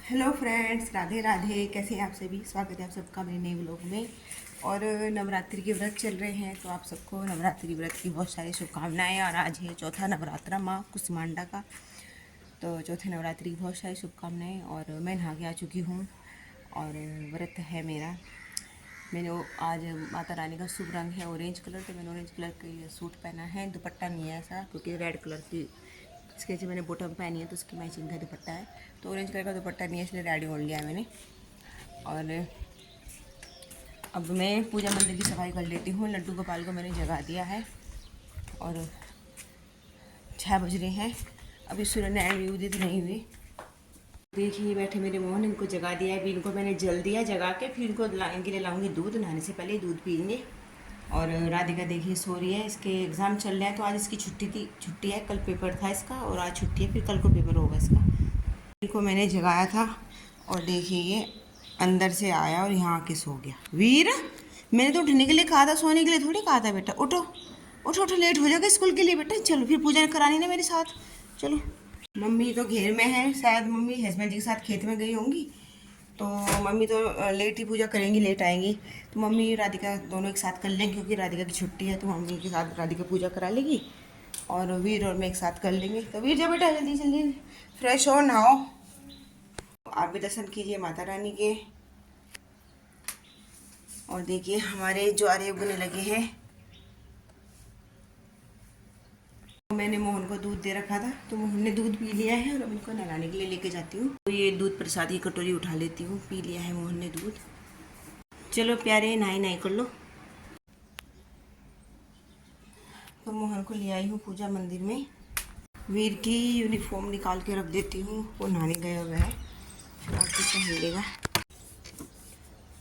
Hello friends, Radhe Radhe. कैसे हैं आप सभी? स्वागत है आप सबका मेरे नए व्लॉग में। और नवरात्रि के व्रत चल रहे हैं, तो आप सबको नवरात्रि व्रत की बहुत सारी शुभकामनाएं। और आज है चौथा नवरात्रा माँ कुसमांडा का, तो चौथे नवरात्रि की बहुत सारी शुभकामनाएं। और मैं नहा के आ चुकी हूँ और व्रत है मेरा। मैंने आज माता रानी का शुभ रंग है ऑरेंज कलर, तो मैंने ऑरेंज कलर का सूट पहना है। दुपट्टा नहीं है ऐसा, क्योंकि रेड कलर की इसके जो मैंने बॉटम पहनी है तो उसकी मैचिंग का दुपट्टा है। तो ऑरेंज कलर का दुपट्टा नहीं है, इसलिए रेड ओढ़ लिया है मैंने। और अब मैं पूजा मंदिर की सफाई कर लेती हूँ। लड्डू गोपाल को मैंने जगा दिया है और 6 बज रहे हैं, अभी सूर्य नारायण भी उदित नहीं हुई। देखिए बैठे मेरे मोहन, इनको जगा दिया है। अभी इनको मैंने जल दिया, जगा के फिर इनको इनके लिए लाऊंगी दूध। नहाने से पहले दूध पीएंगे। और राधिका देखिए सो रही है, इसके एग्ज़ाम चल रहे हैं, तो आज इसकी छुट्टी है। कल पेपर था इसका और आज छुट्टी है, फिर कल को पेपर होगा इसका। इनको मैंने जगाया था और देखिए ये अंदर से आया और यहाँ आके सो गया। वीर, मैंने तो उठने के लिए कहा था, सोने के लिए थोड़ी कहा था। बेटा उठो उठो उठो, लेट हो जाएगा स्कूल के लिए। बेटा चलो, फिर पूजा करानी ना मेरे साथ, चलो। मम्मी तो घेर में है, शायद मम्मी हस्बैंड जी के साथ खेत में गई होंगी, तो मम्मी तो लेट ही पूजा करेंगी, लेट आएंगी। तो मम्मी राधिका दोनों एक साथ कर लेंगे, क्योंकि राधिका की छुट्टी है, तो मम्मी के साथ राधिका पूजा करा लेगी और वीर और मैं एक साथ कर लेंगे। तो वीर जा बेटा, जल्दी जल्दी फ्रेश हो, नहाओ। आप भी दर्शन कीजिए माता रानी के। और देखिए हमारे ज्वारे उगने लगे हैं। मैंने मोहन को दूध दे रखा था, तो मोहन ने दूध पी लिया है और अब इनको नहलाने के लिए लेके जाती हूँ। तो ये दूध प्रसाद की कटोरी उठा लेती हूँ। पी लिया है मोहन ने दूध। चलो प्यारे, नहाई नहाई कर लो। तो मोहन को ले आई हूँ पूजा मंदिर में। वीर की यूनिफॉर्म निकाल के रख देती हूँ, वो नहाने गया हुआ है, फिर आके पहन लेगा।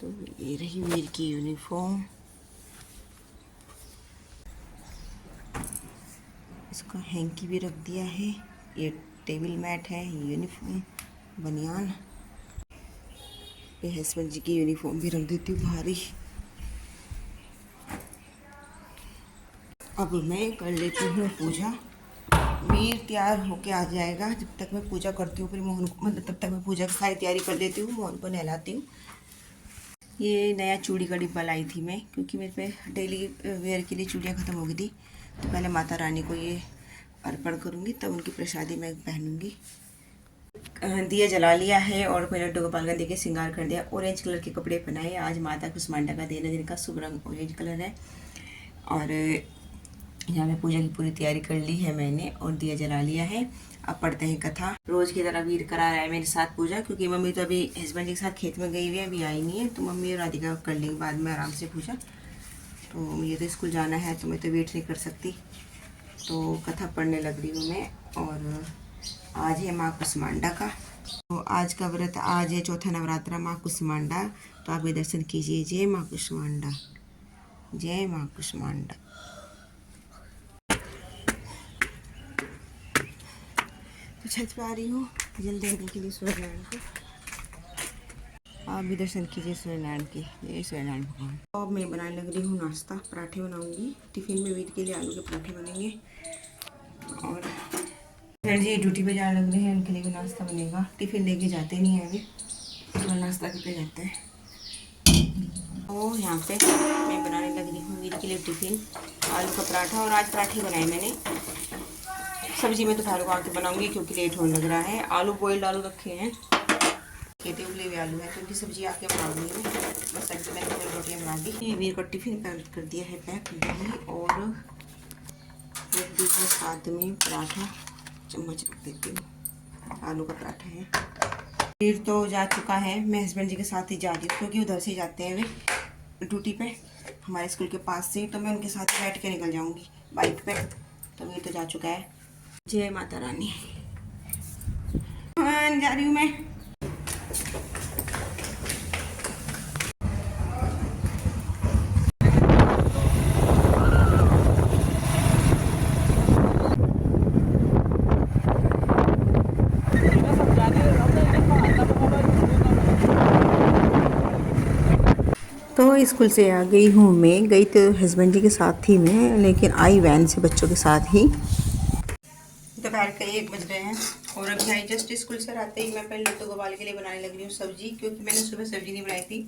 तो ये रही वीर की यूनिफॉर्म। इसका हैंकी भी रख दिया है। ये टेबल मैट है, यूनिफॉर्म, बनियान। ये हस्बैंड जी की यूनिफॉर्म भी रख देती हूँ भारी। अब मैं कर लेती हूँ पूजा। वीर तैयार होके आ जाएगा, जब तक मैं पूजा करती हूँ। फिर मोहन को, मतलब तब तक मैं पूजा की सारी तैयारी कर देती हूँ, मोहन को नहलाती हूँ। ये नया चूड़ी का डिब्बा लाई थी मैं, क्योंकि मेरे पे डेली वेयर के लिए चूड़ियाँ ख़त्म हो गई थी। तो पहले माता रानी को ये अर्पण करूँगी, तब उनकी प्रसादी मैं पहनूँगी। दिया जला लिया है और मैंने लड्डू गोपाल का देके श्रृंगार कर दिया। ऑरेंज कलर के कपड़े पहनाए। आज माता कुसमांडा का दिन है, जिनका शुभ रंग ऑरेंज कलर है। और यहाँ पे पूजा की पूरी तैयारी कर ली है मैंने और दिया जला लिया है। अब पढ़ते हैं कथा। रोज की तरह वीर करा रहा है मेरे साथ पूजा, क्योंकि मम्मी तो अभी हस्बैंड के साथ खेत में गई हुई है, अभी आई नहीं है। तो मम्मी और राधिका कर लेंगे बाद में आराम से पूजा। तो मुझे तो स्कूल जाना है, तो मैं तो वेट नहीं कर सकती। तो कथा पढ़ने लग रही हूँ मैं। और आज है माँ कुसमांडा का, तो आज का व्रत, आज है चौथा नवरात्रा माँ कुसमांडा। तो आप भी दर्शन कीजिए। जय माँ कुसमांडा, जय माँ कुसमांडा। तो छत पे आ रही हूँ जल देने के लिए सूर्य नारायण को। आप भी दर्शन कीजिए सूर्य नारायण के। जय सूर्य नारायण भगवान। तो अब मैं बनाने लग रही हूँ नाश्ता। पराठे बनाऊंगी टिफिन में, वीर के लिए आलू के पराठे बनेंगे। और सर जी ड्यूटी पे जाने लग रहे हैं, उनके लिए भी नाश्ता बनेगा। टिफिन लेके जाते नहीं है अभी, तो नाश्ता करके जाते हैं। तो यहाँ पे मैं बनाने लग रही हूँ वीर के लिए टिफिन, आलू का पराठा। और आज पराठे बनाए मैंने। सब्जी में तो दोपहर को आके बनाऊंगी, क्योंकि लेट होने लग रहा है। आलू बॉइल्ड आलू रखे हैं, खेते उबले हुए आलू है, तो उनकी सब्जी आके बना दूँगी। बस सब्जी मैंने रोटियाँ बना दी। वीर का टिफिन कर दिया है पैक। दही और रख दी है साथ में पराठा, चम्मच रख देती हूँ। आलू का पराठा है। वीर तो जा चुका है, मैं हस्बैंड जी के साथ ही जा रही हूँ, क्योंकि उधर से जाते हैं वे ड्यूटी पे हमारे स्कूल के पास से। तो मैं उनके साथ ही बैठ के निकल जाऊँगी बाइक पे। तो वीर तो जा चुका है। जय माता रानी। हाँ, जा रही हूँ मैं। तो स्कूल से आ गई हूँ मैं। गई तो हस्बैंड जी के साथ ही मैं, लेकिन आई वैन से बच्चों के साथ ही। दोपहर के 1 बज रहे हैं और अभी आई जस्ट स्कूल से आते ही मैं पहले लड्डू गोपाल के लिए बनाने लग रही हूँ सब्जी, क्योंकि मैंने सुबह सब्जी नहीं बनाई थी,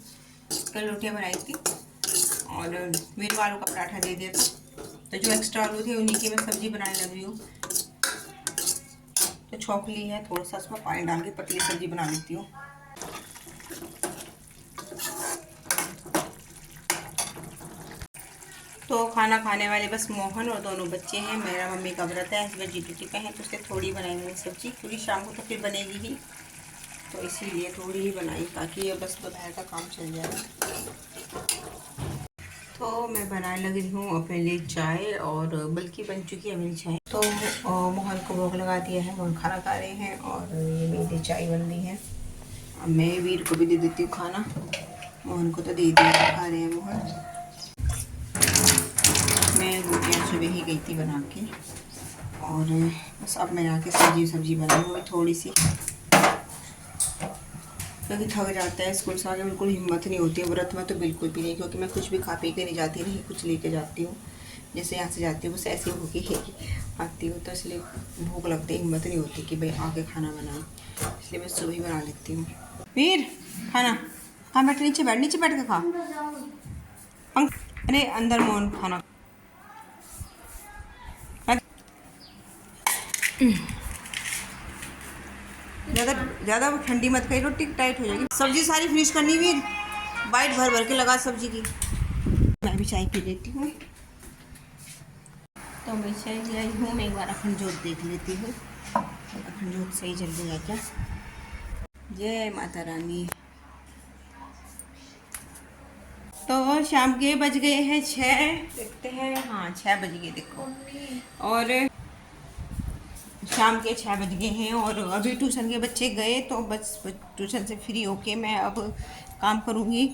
कल रोटियाँ बनाई थी और मेरे को आलू का पराठा दे दिया था, तो जो एक्स्ट्रा आलू थे उन्हीं की मैं सब्जी बनाने लग रही हूँ। तो छोंक ली है, थोड़ा सा उसमें पानी डाल के पतली सब्जी बना लेती हूँ। तो खाना खाने वाले बस मोहन और दोनों बच्चे हैं। मेरा मम्मी का व्रत है, हस्बैंड जी ड्यूटी पे हैं, तो उससे थोड़ी बनाई मैंने सब्जी, क्योंकि शाम को तो फिर बनेगी ही, तो इसीलिए थोड़ी ही बनाई ताकि ये बस दोपहर का काम चल जाए। तो मैं बनाने लग रही हूँ अपने लिए चाय, और बल्कि बन चुकी है मेरी चाय। तो मोहन को भोग लगा दिया है, मोहन खाना खा रहे हैं और ये मेरी चाय बन रही है। अब मैं वीर को भी दे देती हूँ खाना, मोहन को तो दे दिया, खा रहे हैं मोहन। मैं रोटियाँ सुबह ही गई थी बना के, और बस अब मैं आके सब्जी बनाई हूँ थोड़ी सी, क्योंकि थक जाता है स्कूल से आके, बिल्कुल हिम्मत नहीं होती है। व्रत में तो बिल्कुल भी नहीं, क्योंकि मैं कुछ भी खा पी के नहीं जाती, नहीं कुछ लेके जाती हूँ। जैसे यहाँ से जाती हूँ बस ऐसे होके आती हूँ, तो इसलिए भूख लगती है, हिम्मत नहीं होती कि भाई आके खाना बनाऊँ, इसलिए मैं सुबह ही बना लेती हूँ। वीर खाना कहाँ बैठ, नीचे बैठ के खा। अरे अंदर मोहन खाना। ज़्यादा ठंडी मत खाई, रोटी टाइट हो जाएगी। सब्जी सारी फिनिश करनी भी, बाइट भर भर के लगा सब्जी की। मैं भी चाय पी लेती हूँ। तो मैं चाय ले आई हूँ, मैं एक बार अखंड जोत देख लेती हूँ, अखंड जोत सही चल रही है क्या। जय माता रानी। तो शाम के बज गए हैं 6, देखते हैं, हाँ 6 बज गए देखो, और शाम के 6 बज गए हैं, और अभी ट्यूशन के बच्चे गए, तो बस ट्यूशन से फ्री होके मैं अब काम करूँगी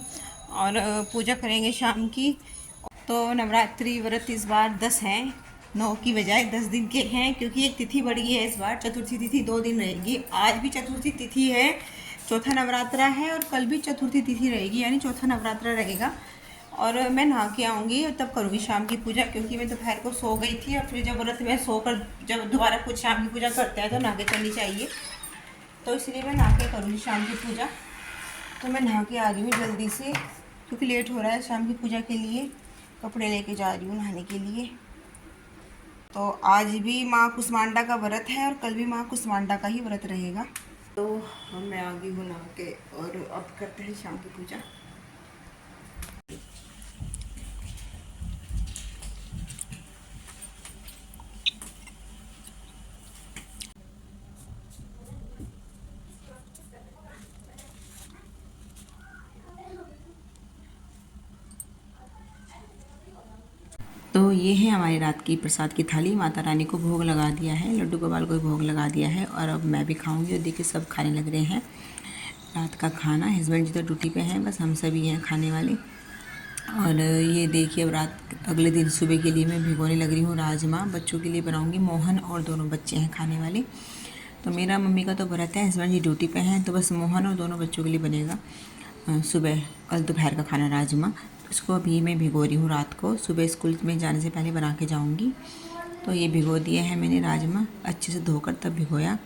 और पूजा करेंगे शाम की। तो नवरात्रि व्रत इस बार 10 हैं, 9 की बजाय 10 दिन के हैं, क्योंकि एक तिथि बढ़ गई है इस बार, चतुर्थी तिथि 2 दिन रहेगी। आज भी चतुर्थी तिथि है, चौथा नवरात्रा है, और कल भी चतुर्थी तिथि रहेगी, यानी चौथा नवरात्रा रहेगा। और मैं नहा के आऊँगी और तब करूँगी शाम की पूजा, क्योंकि मैं दोपहर को सो गई थी, और फिर जब व्रत में सोकर जब दोबारा कुछ शाम की पूजा करते हैं तो नहा के करनी चाहिए, तो इसलिए मैं नहा के करूँगी शाम की पूजा। तो मैं नहा के आ रही हूँ जल्दी से, क्योंकि लेट हो रहा है शाम की पूजा के लिए, कपड़े लेके जा रही हूँ नहाने के लिए। तो आज भी माँ कुसमांडा का व्रत है, और कल भी माँ कुसमांडा का ही व्रत रहेगा। तो मैं आ गई हूँ नहा के, और अब करते हैं शाम की पूजा। तो ये है हमारी रात की प्रसाद की थाली, माता रानी को भोग लगा दिया है, लड्डू गोपाल को भी भोग लगा दिया है, और अब मैं भी खाऊंगी। और देखिए सब खाने लग रहे हैं रात का खाना। हस्बैंड जी तो ड्यूटी पे हैं, बस हम सभी हैं खाने वाले। और ये देखिए अब रात अगले दिन सुबह के लिए मैं भिगोने लग रही हूँ राजमा, बच्चों के लिए बनाऊँगी, मोहन और दोनों बच्चे हैं खाने वाले। तो मेरा मम्मी का तो व्रत है, हस्बैंड जी ड्यूटी पे हैं, तो बस मोहन और दोनों बच्चों के लिए बनेगा सुबह कल दोपहर का खाना राजमा। इसको अभी मैं भिगो रही हूँ रात को, सुबह स्कूल में जाने से पहले बना के जाऊँगी। तो ये भिगो दिए हैं मैंने राजमा, अच्छे से धोकर तब भिगोया।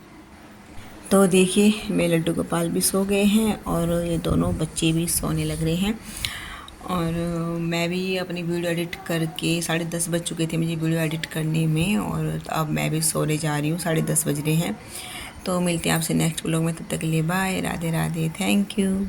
तो देखिए मेरे लड्डू गोपाल भी सो गए हैं, और ये दोनों बच्चे भी सोने लग रहे हैं। और मैं भी अपनी वीडियो एडिट करके 10:30 बज चुके थे मुझे वीडियो एडिट करने में, और अब मैं भी सोने जा रही हूँ, 10:30 बज रहे हैं। तो मिलते हैं आपसे नेक्स्ट व्लॉग में, तब तक के लिए bye, Radhe Radhe, thank you.